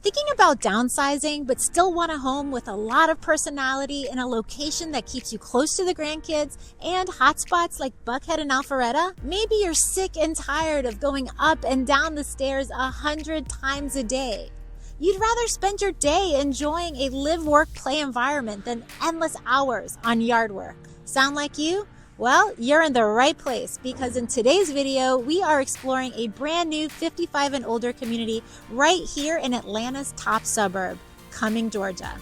Thinking about downsizing, but still want a home with a lot of personality in a location that keeps you close to the grandkids and hotspots like Buckhead and Alpharetta? Maybe you're sick and tired of going up and down the stairs 100 times a day. You'd rather spend your day enjoying a live, work, play environment than endless hours on yard work. Sound like you? Well, you're in the right place because in today's video, we are exploring a brand new 55 and older community right here in Atlanta's top suburb, Cumming, Georgia.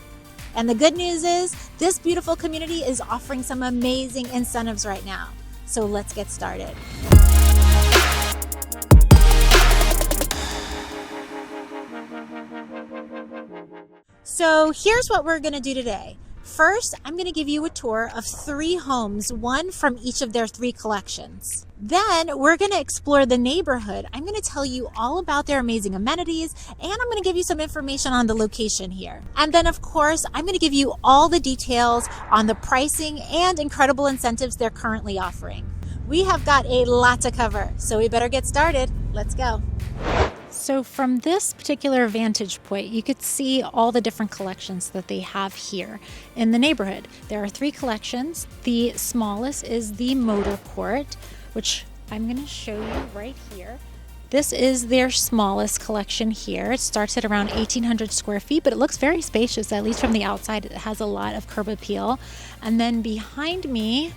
And the good news is this beautiful community is offering some amazing incentives right now. So let's get started. So here's what we're going to do today. First, I'm going to give you a tour of 3 homes, one from each of their 3 collections. Then we're going to explore the neighborhood. I'm going to tell you all about their amazing amenities, and I'm going to give you some information on the location here. And then, of course, I'm going to give you all the details on the pricing and incredible incentives they're currently offering. We have got a lot to cover, so we better get started. Let's go. So from this particular vantage point, you could see all the different collections that they have here in the neighborhood. There are 3 collections. The smallest is the motor court, which I'm going to show you right here. This is their smallest collection here. It starts at around 1,800 square feet, but it looks very spacious, at least from the outside. It has a lot of curb appeal. And then behind me,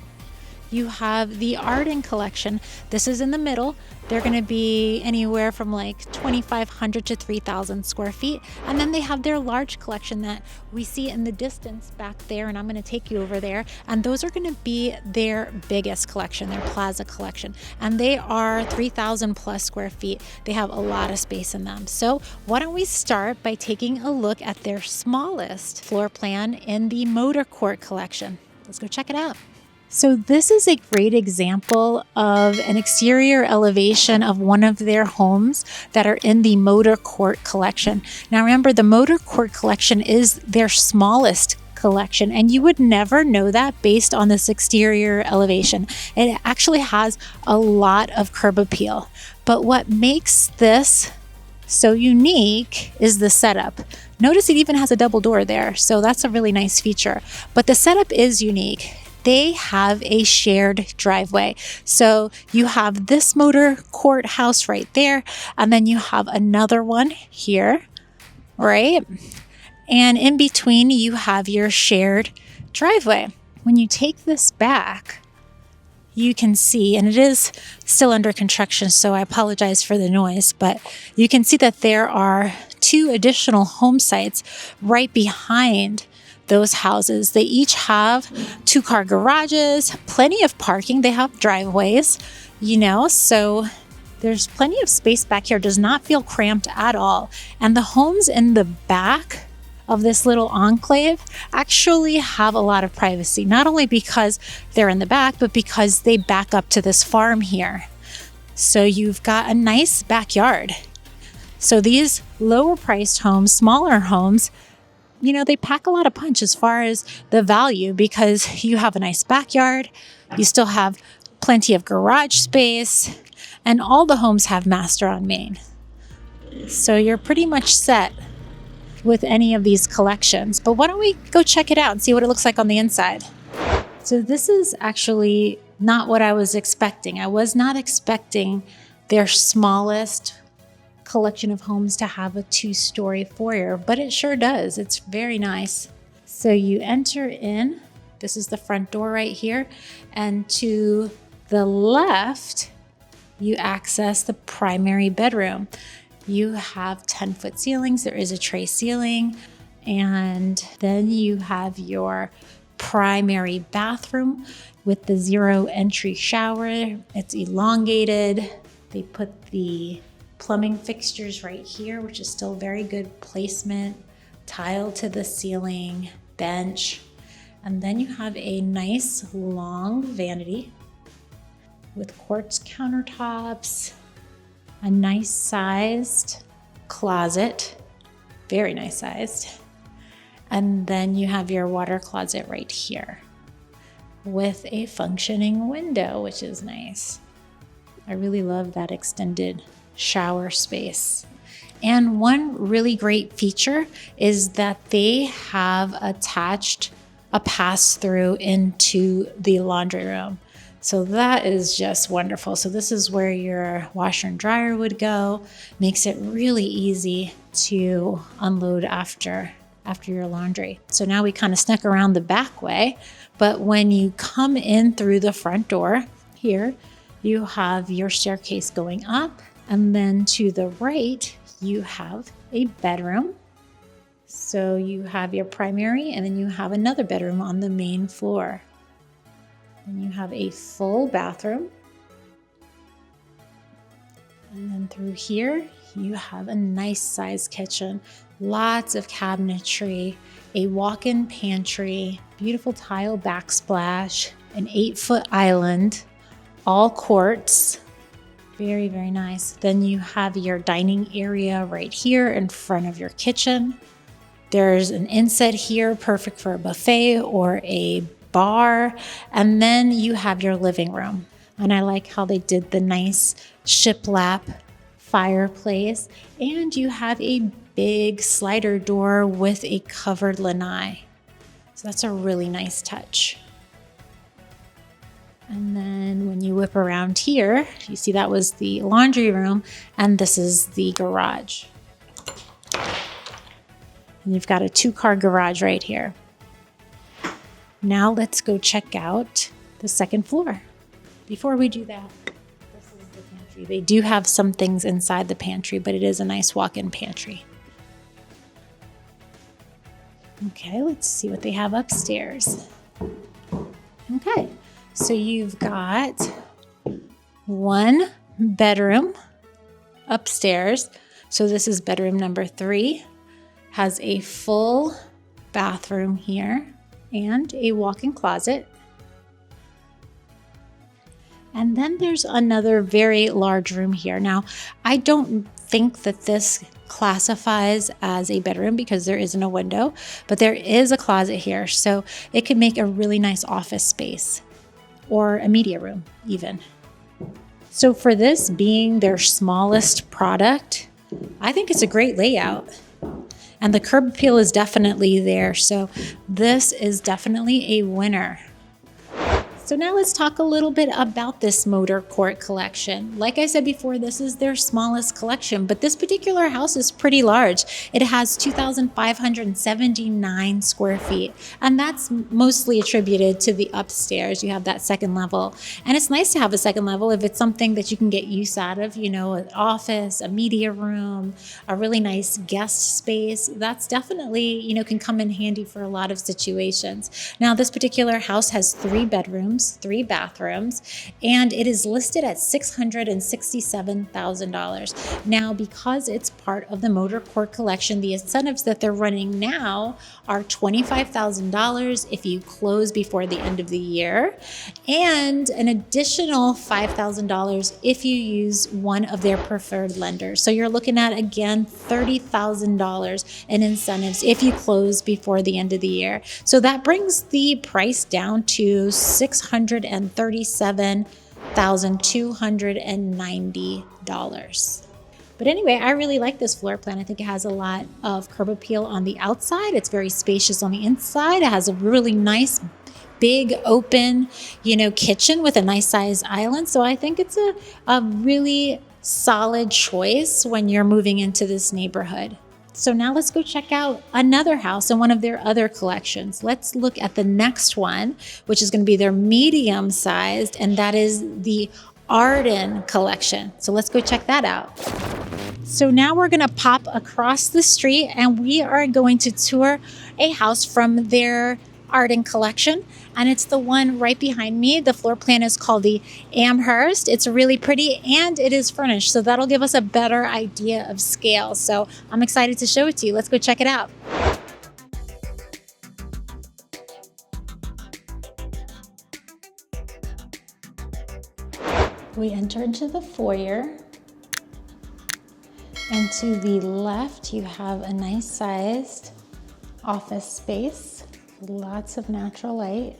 you have the Arden collection. This is in the middle. They're going to be anywhere from like 2,500 to 3,000 square feet. And then they have their large collection that we see in the distance back there. And I'm going to take you over there. And those are going to be their biggest collection, their plaza collection. And they are 3,000 plus square feet. They have a lot of space in them. So why don't we start by taking a look at their smallest floor plan in the motor court collection. Let's go check it out. So this is a great example of an exterior elevation of one of their homes that are in the motor court collection. Now remember, the motor court collection is their smallest collection, and you would never know that based on this exterior elevation. It actually has a lot of curb appeal. But what makes this so unique is the setup. Notice it even has a double door there, so that's a really nice feature. But the setup is unique. They have a shared driveway. So you have this motor court house right there, and then you have another one here, right? And in between, you have your shared driveway. When you take this back, you can see, and it is still under construction, so I apologize for the noise, but you can see that there are 2 additional home sites right behind those houses. They each have 2-car garages, plenty of parking. They have driveways, so there's plenty of space back here. It does not feel cramped at all. And the homes in the back of this little enclave actually have a lot of privacy, not only because they're in the back, but because they back up to this farm here. So you've got a nice backyard. So these lower priced homes, smaller homes, they pack a lot of punch as far as the value because you have a nice backyard, you still have plenty of garage space, and all the homes have master on main. So you're pretty much set with any of these collections. But why don't we go check it out and see what it looks like on the inside? So this is actually not what I was expecting. I was not expecting their smallest collection of homes to have a 2-story foyer, but it sure does. It's very nice. So you enter in, this is the front door right here, and to the left, you access the primary bedroom. You have 10-foot ceilings. There is a tray ceiling, and then you have your primary bathroom with the 0 entry shower. It's elongated. They put the plumbing fixtures right here, which is still very good placement, tile to the ceiling, bench. And then you have a nice long vanity with quartz countertops, a nice sized closet, very nice sized. And then you have your water closet right here with a functioning window, which is nice. I really love that extended shower space. And one really great feature is that they have attached a pass-through into the laundry room. So that is just wonderful. So this is where your washer and dryer would go. Makes it really easy to unload after your laundry. So now we kind of snuck around the back way, but when you come in through the front door here, you have your staircase going up, and then to the right, you have a bedroom. So you have your primary, and then you have another bedroom on the main floor. And you have a full bathroom. And then through here, you have a nice sized kitchen, lots of cabinetry, a walk-in pantry, beautiful tile backsplash, an 8-foot island, all quartz. Very, very nice. Then you have your dining area right here in front of your kitchen. There's an inset here, perfect for a buffet or a bar. And then you have your living room. And I like how they did the nice shiplap fireplace. And you have a big slider door with a covered lanai. So that's a really nice touch. And then when you whip around here, you see that was the laundry room, and this is the garage. And you've got a 2-car garage right here. Now let's go check out the second floor. Before we do that, this is the pantry. They do have some things inside the pantry, but it is a nice walk-in pantry. Okay, let's see what they have upstairs. Okay, so you've got 1 bedroom upstairs. So this is bedroom number 3. Has a full bathroom here and a walk-in closet. And then there's another very large room here. Now, I don't think that this classifies as a bedroom because there isn't a window, but there is a closet here. So it could make a really nice office space or a media room even. So for this being their smallest product, I think it's a great layout. And the curb appeal is definitely there. So this is definitely a winner. So now let's talk a little bit about this motor court collection. Like I said before, this is their smallest collection, but this particular house is pretty large. It has 2,579 square feet, and that's mostly attributed to the upstairs. You have that second level, and it's nice to have a second level if it's something that you can get use out of, you know, an office, a media room, a really nice guest space. That's definitely, you know, can come in handy for a lot of situations. Now, this particular house has 3 bedrooms, 3 bathrooms, and it is listed at $667,000. Now, because it's part of the Motor Court collection, the incentives that they're running now are $25,000 if you close before the end of the year, and an additional $5,000 if you use one of their preferred lenders. So you're looking at, again, $30,000 in incentives if you close before the end of the year. So that brings the price down to $637,290. But anyway, I really like this floor plan. I think it has a lot of curb appeal on the outside. It's very spacious on the inside. It has a really nice big open, kitchen with a nice sized island. So I think it's a really solid choice when you're moving into this neighborhood. So now let's go check out another house in one of their other collections. Let's look at the next one, which is going to be their medium sized, and that is the Arden collection. So let's go check that out. So now we're going to pop across the street and we are going to tour a house from their Arden collection, and it's the one right behind me. The floor plan is called the Amherst. It's really pretty and it is furnished, so that'll give us a better idea of scale. So I'm excited to show it to you. Let's go check it out. We enter into the foyer, and to the left you have a nice sized office space, lots of natural light.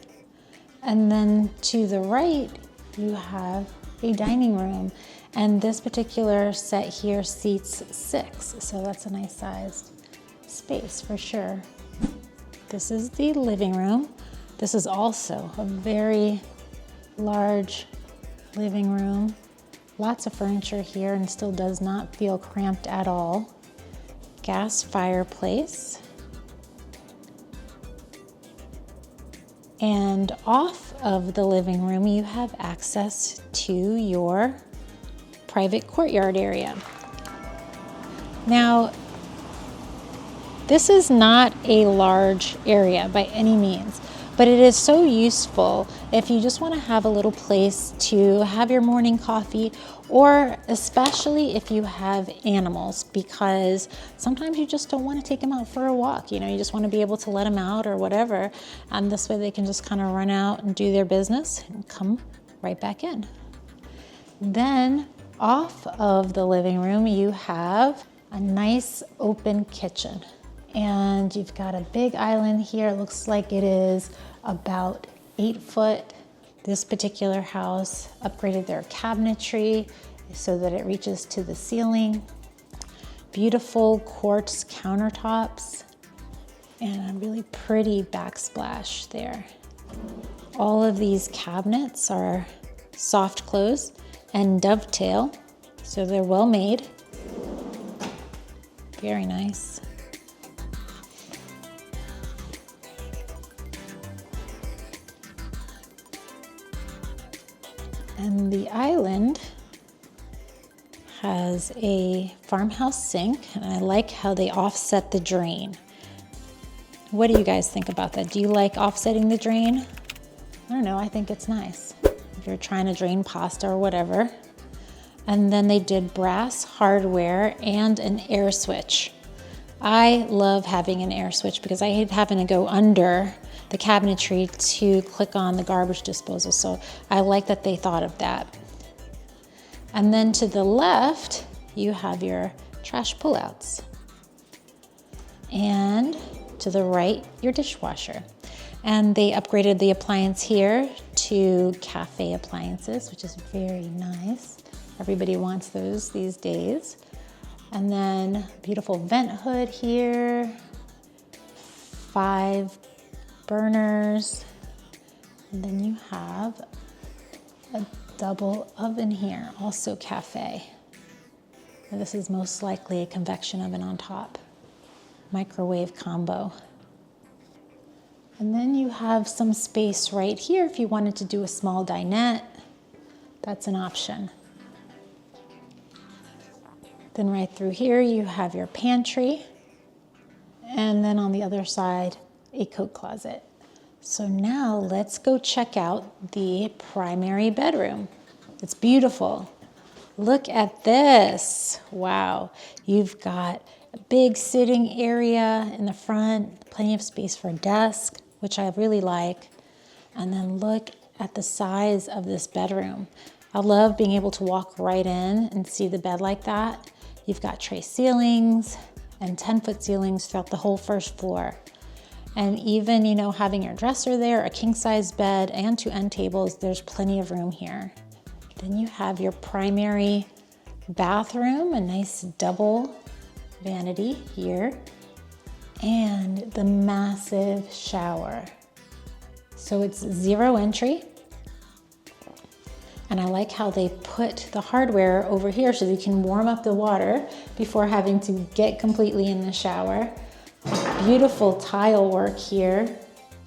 And then to the right, you have a dining room. And this particular set here seats 6, so that's a nice sized space for sure. This is the living room. This is also a very large living room. Lots of furniture here and still does not feel cramped at all. Gas fireplace. And off of the living room, you have access to your private courtyard area. Now, this is not a large area by any means, but it is so useful if you just want to have a little place to have your morning coffee, or especially if you have animals, because sometimes you just don't want to take them out for a walk. You know, you just want to be able to let them out or whatever. And this way they can just kind of run out and do their business and come right back in. Then off of the living room, you have a nice open kitchen. And you've got a big island here. It looks like it is about 8 foot. This particular house upgraded their cabinetry so that it reaches to the ceiling. Beautiful quartz countertops and a really pretty backsplash there. All of these cabinets are soft close and dovetail, so they're well made. Very nice. And the island has a farmhouse sink, and I like how they offset the drain. What do you guys think about that? Do you like offsetting the drain? I don't know, I think it's nice if you're trying to drain pasta or whatever. And then they did brass hardware and an air switch. I love having an air switch because I hate having to go under the cabinetry to click on the garbage disposal. So I like that they thought of that. And then to the left, you have your trash pullouts. And to the right, your dishwasher. And they upgraded the appliance here to cafe appliances, which is very nice. Everybody wants those these days. And then beautiful vent hood here, 5 burners, and then you have a double oven here, also cafe. And this is most likely a convection oven on top. Microwave combo. And then you have some space right here if you wanted to do a small dinette. That's an option. Then right through here you have your pantry, and then on the other side a coat closet. So now let's go check out the primary bedroom. It's beautiful. Look at this. Wow. You've got a big sitting area in the front, plenty of space for a desk, which I really like. And then look at the size of this bedroom. I love being able to walk right in and see the bed like that. You've got tray ceilings and 10-foot ceilings throughout the whole first floor. And even, you know, having your dresser there, a king-size bed, and 2 end tables, there's plenty of room here. Then you have your primary bathroom, a nice double vanity here, and the massive shower. So it's 0 entry. And I like how they put the hardware over here so you can warm up the water before having to get completely in the shower. Beautiful tile work here.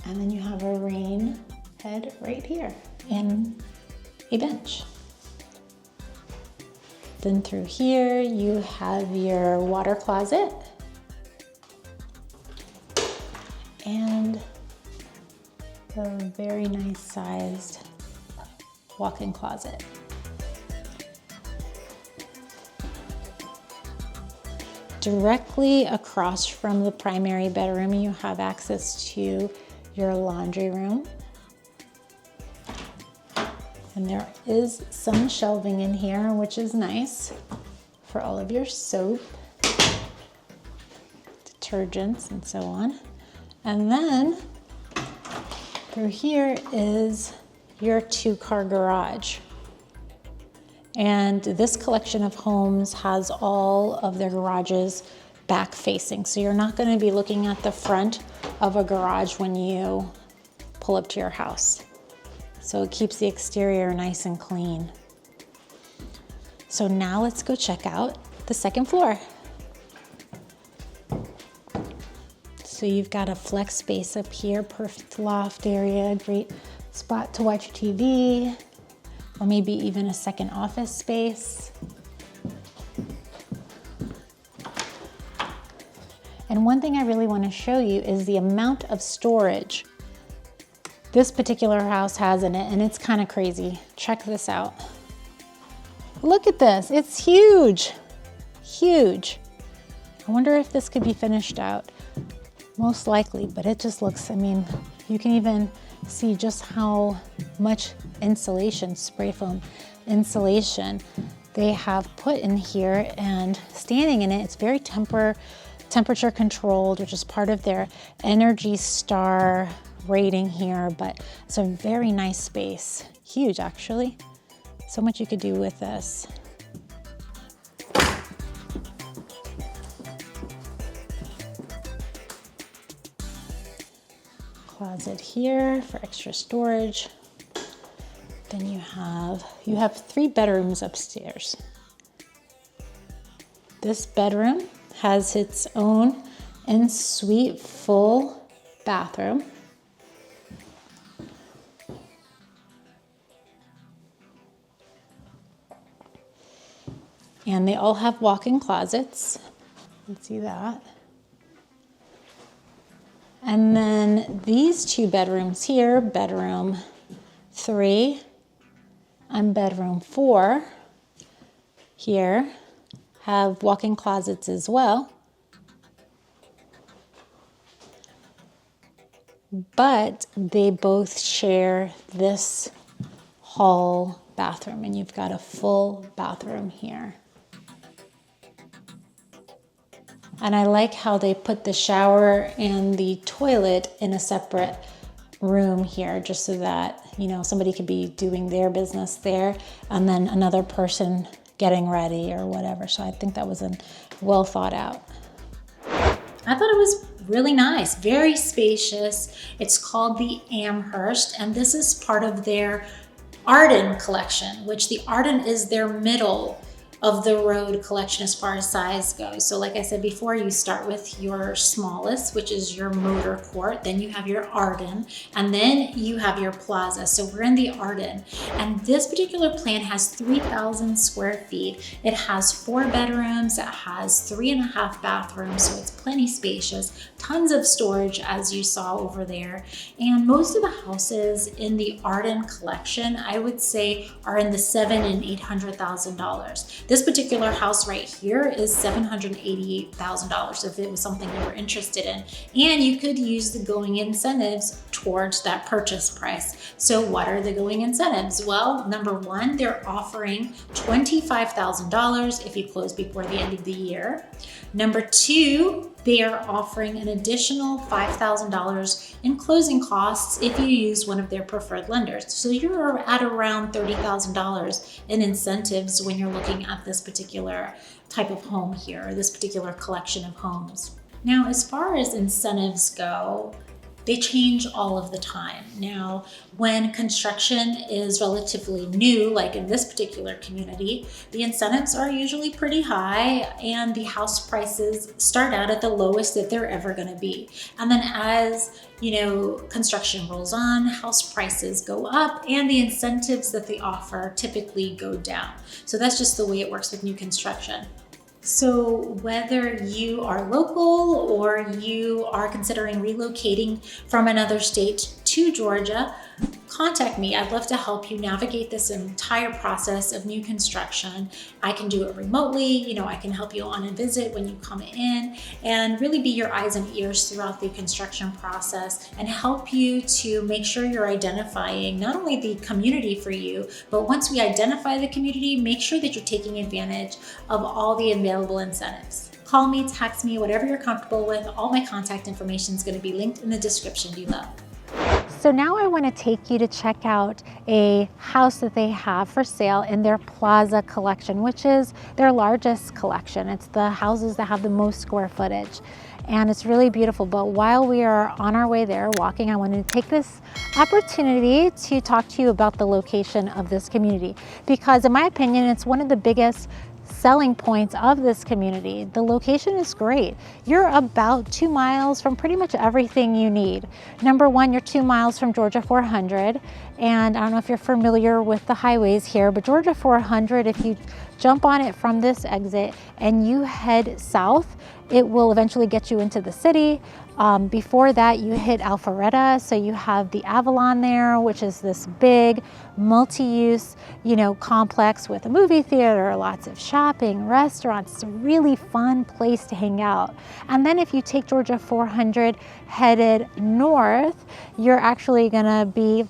And then you have a rain head right here and a bench. Then through here you have your water closet and a very nice sized walk-in closet. Directly across from the primary bedroom, you have access to your laundry room. And there is some shelving in here, which is nice for all of your soap, detergents, and so on. And then through here is your 2-car garage. And this collection of homes has all of their garages back facing. So you're not going to be looking at the front of a garage when you pull up to your house. So it keeps the exterior nice and clean. So now let's go check out the second floor. So you've got a flex space up here, perfect loft area, great spot to watch TV, or maybe even a second office space. And one thing I really want to show you is the amount of storage this particular house has in it, and it's kind of crazy. Check this out. Look at this, it's huge, huge. I wonder if this could be finished out. Most likely, but it just looks, I mean, you can even see just how much insulation, spray foam insulation they have put in here, and standing in it, it's very temperature controlled, which is part of their Energy Star rating here, but it's a very nice space. Huge, actually. So much you could do with this. Closet here for extra storage. Then you have 3 bedrooms upstairs. This bedroom has its own en-suite full bathroom. And they all have walk-in closets. You can see that. And then these 2 bedrooms here, bedroom 3 and bedroom 4 here, have walk-in closets as well. But they both share this hall bathroom, and you've got a full bathroom here. And I like how they put the shower and the toilet in a separate room here, just so that, you know, somebody could be doing their business there and then another person getting ready or whatever. So I think that was well thought out. I thought it was really nice, very spacious. It's called the Amherst, and this is part of their Arden collection, which the Arden is their middle of the road collection as far as size goes. So like I said before, you start with your smallest, which is your motor court, then you have your Arden, and then you have your plaza. So we're in the Arden, and this particular plan has 3,000 square feet. It has 4 bedrooms, it has 3.5 bathrooms, so it's plenty spacious, tons of storage as you saw over there. And most of the houses in the Arden collection, I would say, are in the $700,000 and $800,000. This particular house right here is $788,000 if it was something you were interested in. And you could use the going incentives towards that purchase price. So what are the going incentives? Well, number 1, they're offering $25,000 if you close before the end of the year. Number 2, they are offering an additional $5,000 in closing costs if you use one of their preferred lenders. So you're at around $30,000 in incentives when you're looking at this particular type of home here, or this particular collection of homes. Now, as far as incentives go, they change all of the time. Now, when construction is relatively new, like in this particular community, the incentives are usually pretty high, and the house prices start out at the lowest that they're ever going to be. And then as construction rolls on, house prices go up, and the incentives that they offer typically go down. So that's just the way it works with new construction. So whether you are local or you are considering relocating from another state to Georgia, contact me. I'd love to help you navigate this entire process of new construction. I can do it remotely. I can help you on a visit when you come in and really be your eyes and ears throughout the construction process and help you to make sure you're identifying not only the community for you, but once we identify the community, make sure that you're taking advantage of all the available incentives. Call me, text me, whatever you're comfortable with. All my contact information is going to be linked in the description below. So now I want to take you to check out a house that they have for sale in their Plaza collection, which is their largest collection. It's the houses that have the most square footage. And it's really beautiful. But while we are on our way there walking, I wanted to take this opportunity to talk to you about the location of this community, because in my opinion, it's one of the biggest selling points of this community. The location is great. You're about 2 miles from pretty much everything you need. Number one, you're 2 miles from Georgia 400. And I don't know if you're familiar with the highways here, but Georgia 400, if you jump on it from this exit and you head south, it will eventually get you into the city. Before that, you hit Alpharetta, so you have the Avalon there, which is this big multi-use, complex with a movie theater, lots of shopping, restaurants. It's a really fun place to hang out. And then if you take Georgia 400 headed north, you're actually gonna be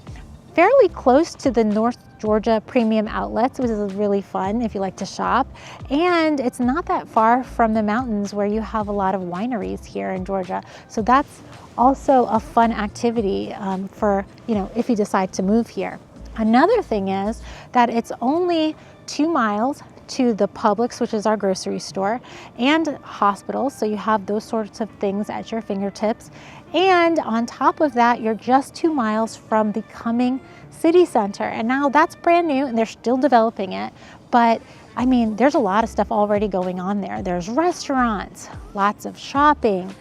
fairly close to the North Georgia Premium Outlets, which is really fun if you like to shop. And it's not that far from the mountains where you have a lot of wineries here in Georgia. So that's also a fun activity for, if you decide to move here. Another thing is that it's only 2 miles to the Publix, which is our grocery store, and hospitals. So you have those sorts of things at your fingertips. And on top of that, you're just 2 miles from the Cumming City Center. And now that's brand new and they're still developing it. But I mean, there's a lot of stuff already going on there. There's restaurants, lots of shopping.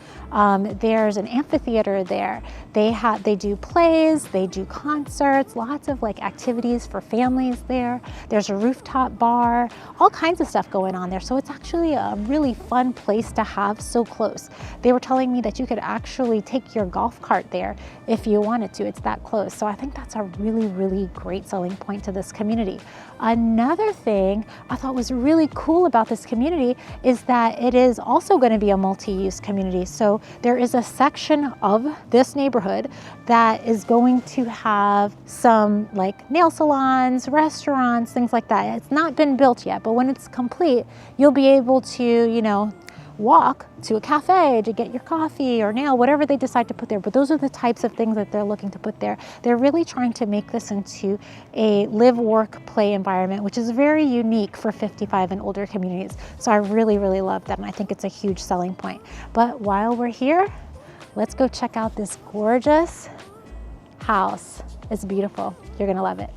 There's an amphitheater there. They do plays, they do concerts, lots of activities for families there. There's a rooftop bar, all kinds of stuff going on there. So it's actually a really fun place to have so close. They were telling me that you could actually take your golf cart there if you wanted to. It's that close. So I think that's a really, really great selling point to this community. Another thing I thought was really cool about this community is that it is also going to be a multi-use community. So there is a section of this neighborhood that is going to have some nail salons, restaurants, things like that. It's not been built yet, but when it's complete, you'll be able to, walk to a cafe to get your coffee or nail, whatever they decide to put there. But those are the types of things that they're looking to put there. They're really trying to make this into a live, work, play environment, which is very unique for 55 and older communities. So I really, really love that. And I think it's a huge selling point. But while we're here, let's go check out this gorgeous house. It's beautiful. You're gonna love it.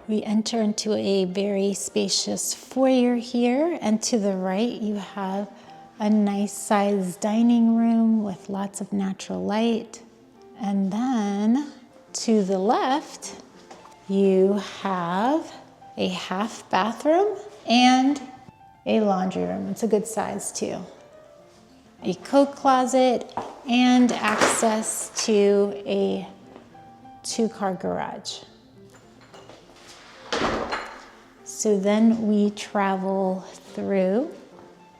We enter into a very spacious foyer here, and to the right you have a nice sized dining room with lots of natural light. And then to the left you have a half bathroom and a laundry room. It's a good size too. A coat closet and access to a 2-car garage. So then we travel through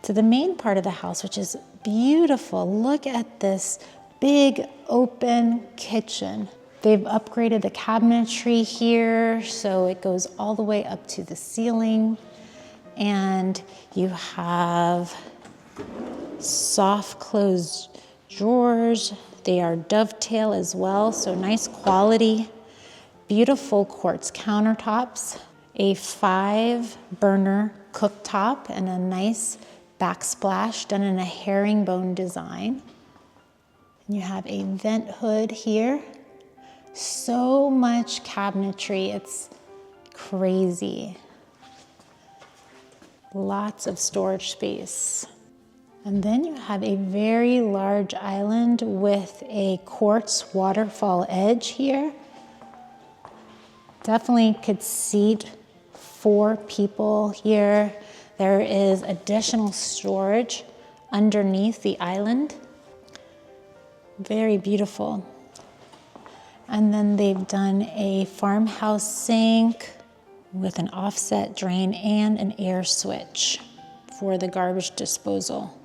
to the main part of the house, which is beautiful. Look at this big open kitchen. They've upgraded the cabinetry here, so it goes all the way up to the ceiling. And you have soft closed drawers. They are dovetail as well, so nice quality. Beautiful quartz countertops. A 5-burner cooktop and a nice backsplash done in a herringbone design. And you have a vent hood here. So much cabinetry, it's crazy. Lots of storage space. And then you have a very large island with a quartz waterfall edge here. Definitely could seat 4 people here. There is additional storage underneath the island. Very beautiful. And then they've done a farmhouse sink with an offset drain and an air switch for the garbage disposal.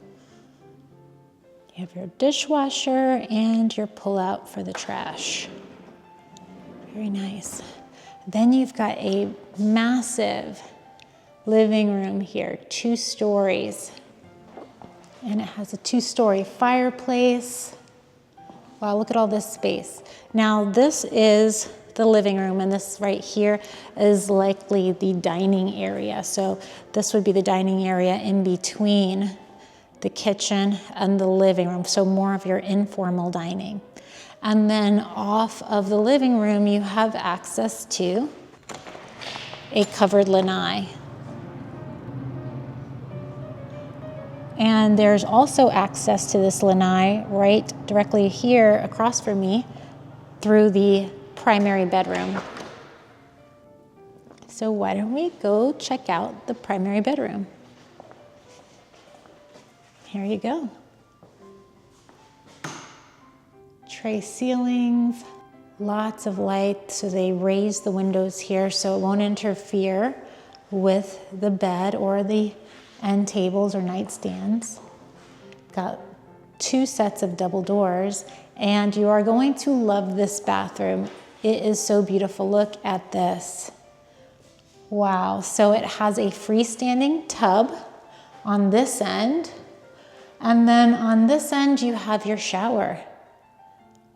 You have your dishwasher and your pullout for the trash. Very nice. Then you've got a massive living room here, 2 stories. And it has a 2-story fireplace. Wow, look at all this space. Now this is the living room, and this right here is likely the dining area. So this would be the dining area in between the kitchen and the living room. So more of your informal dining. And then off of the living room, you have access to a covered lanai. And there's also access to this lanai right directly here across from me through the primary bedroom. So why don't we go check out the primary bedroom? Here you go. Tray ceilings, lots of light, so they raise the windows here so it won't interfere with the bed or the end tables or nightstands. Got 2 sets of double doors, and you are going to love this bathroom. It is so beautiful. Look at this. Wow, so it has a freestanding tub on this end, and then on this end you have your shower.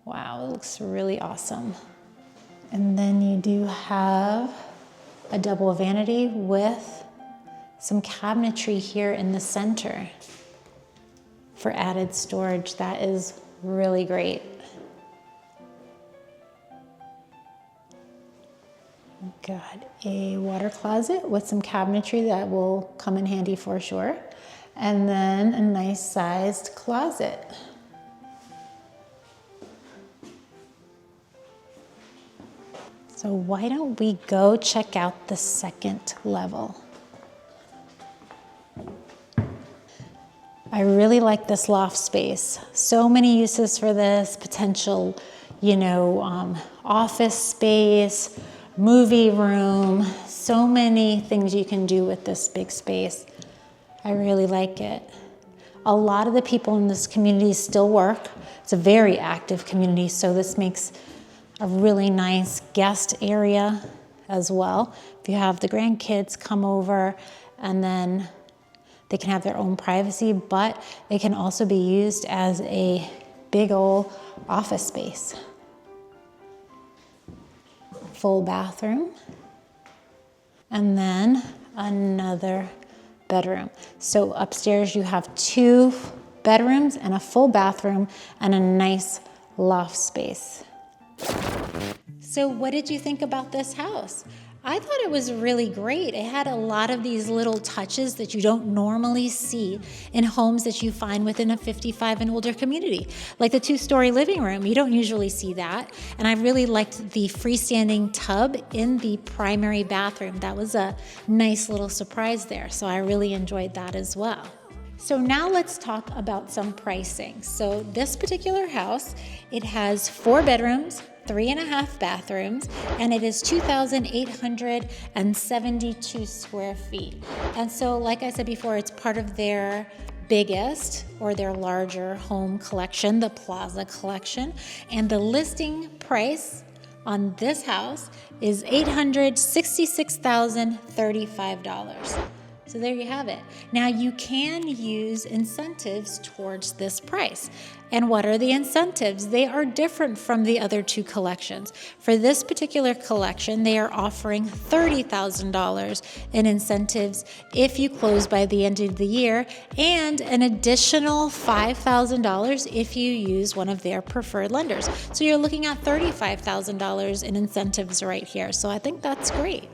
Wow, it looks really awesome. And then you do have a double vanity with some cabinetry here in the center for added storage. That is really great. Got a water closet with some cabinetry that will come in handy for sure. And then a nice sized closet. So why don't we go check out the second level? I really like this loft space. So many uses for this, potential, office space, movie room, so many things you can do with this big space. I really like it. A lot of the people in this community still work. It's a very active community, so this makes a really nice guest area as well. If you have the grandkids come over, and then they can have their own privacy, but it can also be used as a big old office space. Full bathroom, and then another bedroom. So upstairs you have 2 bedrooms and a full bathroom and a nice loft space. So what did you think about this house? I thought it was really great. It had a lot of these little touches that you don't normally see in homes that you find within a 55 and older community. Like the 2-story living room, you don't usually see that. And I really liked the freestanding tub in the primary bathroom. That was a nice little surprise there. So I really enjoyed that as well. So now let's talk about some pricing. So this particular house, it has 4 bedrooms, 3.5 bathrooms, and it is 2,872 square feet. And so, like I said before, it's part of their biggest or their larger home collection, the Plaza Collection. And the listing price on this house is $866,035. So there you have it. Now you can use incentives towards this price. And what are the incentives? They are different from the other 2 collections. For this particular collection, they are offering $30,000 in incentives if you close by the end of the year, and an additional $5,000 if you use one of their preferred lenders. So you're looking at $35,000 in incentives right here. So I think that's great.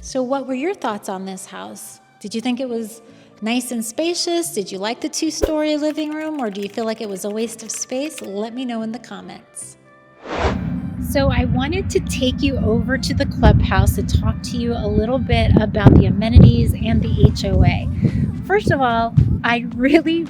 So what were your thoughts on this house? Did you think it was nice and spacious? Did you like the 2-story living room, or do you feel like it was a waste of space? Let me know in the comments. So I wanted to take you over to the clubhouse to talk to you a little bit about the amenities and the HOA. First of all, I really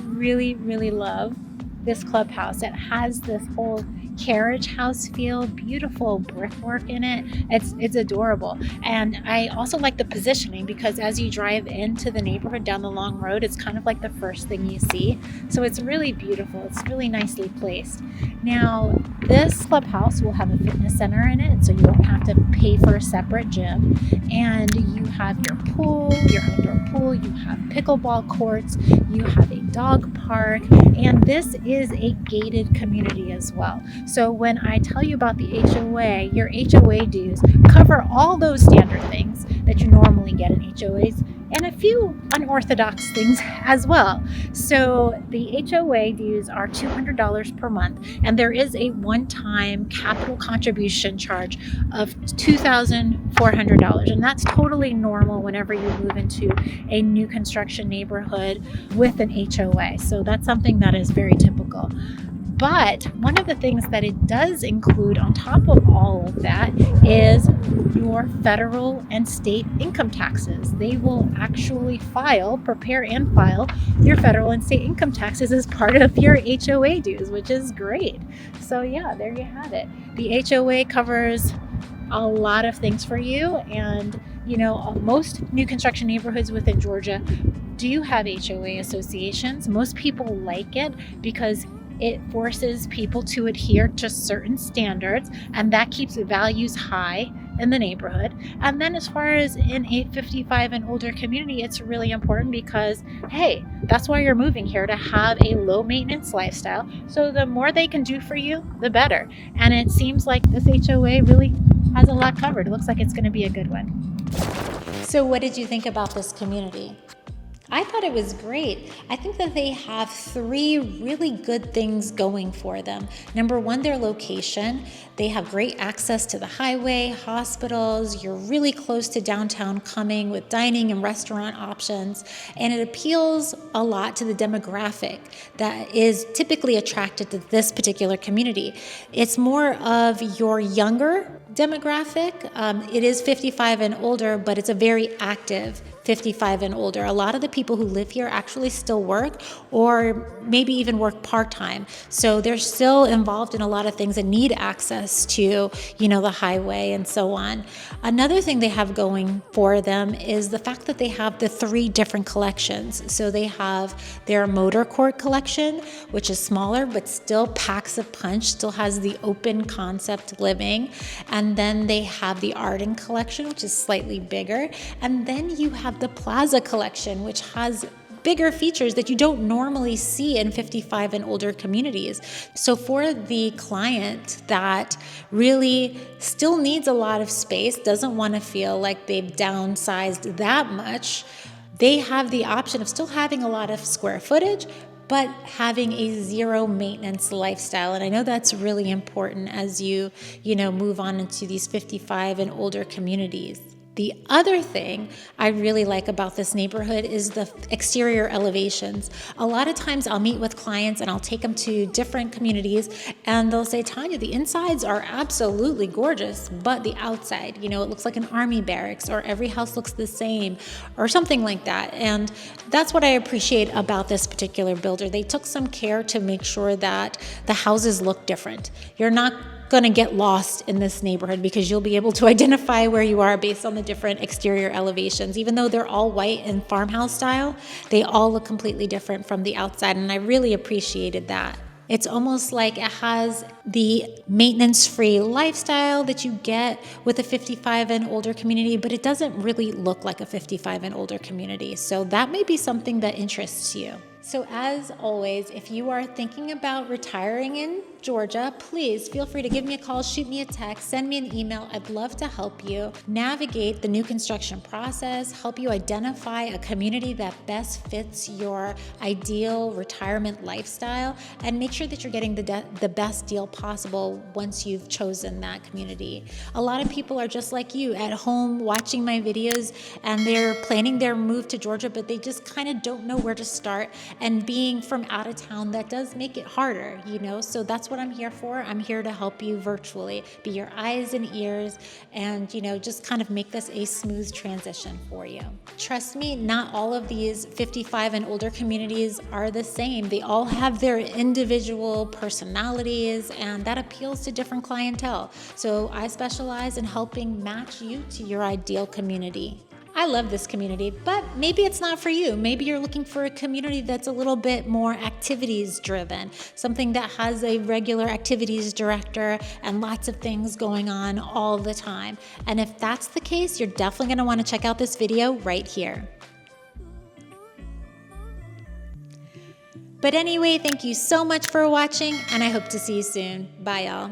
love this clubhouse. It has this whole carriage house feel, beautiful brickwork in it. It's adorable. And I also like the positioning because as you drive into the neighborhood down the long road, it's kind of like the first thing you see. So it's really beautiful. It's really nicely placed. Now, this clubhouse will have a fitness center in it, so you won't have to pay for a separate gym. And you have your pool, your outdoor pool, you have pickleball courts, you have a dog park, and this is a gated community as well. So when I tell you about the HOA, your HOA dues cover all those standard things that you normally get in HOAs and a few unorthodox things as well. So the HOA dues are $200 per month, and there is a one-time capital contribution charge of $2,400, and that's totally normal whenever you move into a new construction neighborhood with an HOA. So that's something that is very typical. But one of the things that it does include on top of all of that is your federal and state income taxes. They will actually prepare and file your federal and state income taxes as part of your HOA dues, which is great. So yeah, there you have it. The HOA covers a lot of things for you, and most new construction neighborhoods within Georgia do have HOA associations. Most people like it because it forces people to adhere to certain standards, and that keeps values high in the neighborhood. And then as far as in a 55 and older community, it's really important because, hey, that's why you're moving here, to have a low maintenance lifestyle. So the more they can do for you, the better. And it seems like this HOA really has a lot covered. It looks like it's going to be a good one. So what did you think about this community? I thought it was great. I think that they have three really good things going for them. Number one, their location. They have great access to the highway, hospitals. You're really close to downtown Cumming with dining and restaurant options. And it appeals a lot to the demographic that is typically attracted to this particular community. It's more of your younger demographic. It is 55 and older, but it's a very active 55 and older. A lot of the people who live here actually still work, or maybe even work part-time. So they're still involved in a lot of things and need access to, the highway and so on. Another thing they have going for them is the fact that they have the three different collections. So they have their motor court collection, which is smaller, but still packs a punch, still has the open concept living. And then they have the Arden collection, which is slightly bigger. And then you have the Plaza collection, which has bigger features that you don't normally see in 55 and older communities. So for the client that really still needs a lot of space, doesn't want to feel like they've downsized that much, they have the option of still having a lot of square footage, but having a zero maintenance lifestyle. And I know that's really important as you move on into these 55 and older communities. The other thing I really like about this neighborhood is the exterior elevations. A lot of times I'll meet with clients and I'll take them to different communities and they'll say, Tanya, the insides are absolutely gorgeous, but the outside, it looks like an army barracks, or every house looks the same, or something like that. And that's what I appreciate about this particular builder. They took some care to make sure that the houses look different. You're not going to get lost in this neighborhood because you'll be able to identify where you are based on the different exterior elevations. Even though they're all white and farmhouse style, they all look completely different from the outside, and I really appreciated that. It's almost like it has the maintenance-free lifestyle that you get with a 55 and older community, but it doesn't really look like a 55 and older community. So that may be something that interests you. So as always, if you are thinking about retiring in Georgia, please feel free to give me a call, shoot me a text, send me an email. I'd love to help you navigate the new construction process, help you identify a community that best fits your ideal retirement lifestyle, and make sure that you're getting the best deal possible once you've chosen that community. A lot of people are just like you at home watching my videos, and they're planning their move to Georgia, but they just kind of don't know where to start. And being from out of town, that does make it harder, so that's what I'm here for. I'm here to help you virtually, be your eyes and ears, and just kind of make this a smooth transition for you. Trust me, not all of these 55 and older communities are the same. They all have their individual personalities, and that appeals to different clientele. So I specialize in helping match you to your ideal community. I love this community, but maybe it's not for you. Maybe you're looking for a community that's a little bit more activities driven, something that has a regular activities director and lots of things going on all the time. And if that's the case, you're definitely going to want to check out this video right here. But anyway, thank you so much for watching, and I hope to see you soon. Bye, y'all.